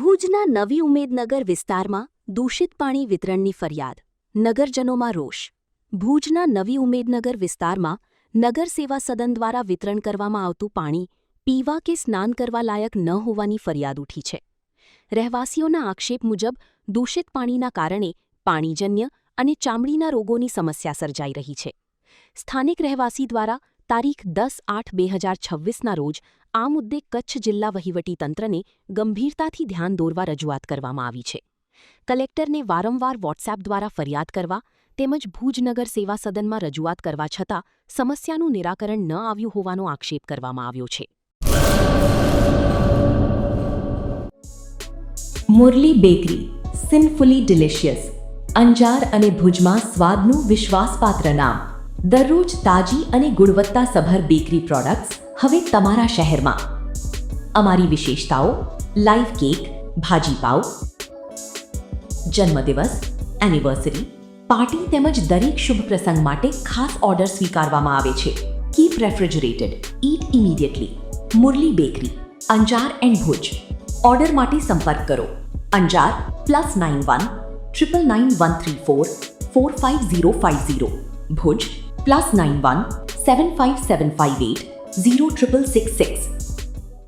ભુજના નવી ઉમેદનગર વિસ્તારમાં દૂષિત પાણી વિતરણની ફરિયાદ, નગરજનોમાં રોષ. ભુજના નવી ઉમેદનગર વિસ્તારમાં નગર સેવા સદન દ્વારા વિતરણ કરવામાં આવતું પાણી પીવા કે સ્નાન કરવા લાયક ન હોવાની ફરિયાદ ઉઠી છે. રહેવાસીઓના આક્ષેપ મુજબ દૂષિત પાણીના કારણે પાણીજન્ય અને ચામડીના રોગોની સમસ્યા સર્જાઈ રહી છે. સ્થાનિક રહેવાસી દ્વારા તારીખ 10/8/2026ના રોજ આ મુદ્દે કચ્છ જિલ્લા વહીવટીતંત્રને ગંભીરતાથી ધ્યાન દોરવા રજૂઆત કરવામાં આવી છે. કલેક્ટરને વારંવાર વોટ્સએપ દ્વારા ફરિયાદ કરવા તેમજ ભુજ નગર સેવા સદનમાં રજૂઆત કરવા છતાં સમસ્યાનું નિરાકરણ ન આવ્યું હોવાનો આક્ષેપ કરવામાં આવ્યો છે. મુરલી બેકરી, સિન્ફુલી ડિલિશિયસ, અંજાર અને ભુજમાં સ્વાદનું વિશ્વાસપાત્ર નામ. દરરોજ તાજી અને ગુણવત્તાસભર બેકરી પ્રોડક્ટ્સ હવે તમારા શહેરમાં. અમારી વિશેષતાઓ: લાઈવ કેક, ભાજીપાવ, જન્મદિવસ, એનિવર્સરી, પાર્ટી તેમજ દરેક શુભ પ્રસંગ માટે ખાસ ઓર્ડર સ્વીકારવામાં આવે છે. Keep refrigerated, eat immediately. Murli bakery, Anjar and Bhuj. Order માટે સંપર્ક કરો. અંજાર +91 999 134 45050. ભુજ +91 75758 06666.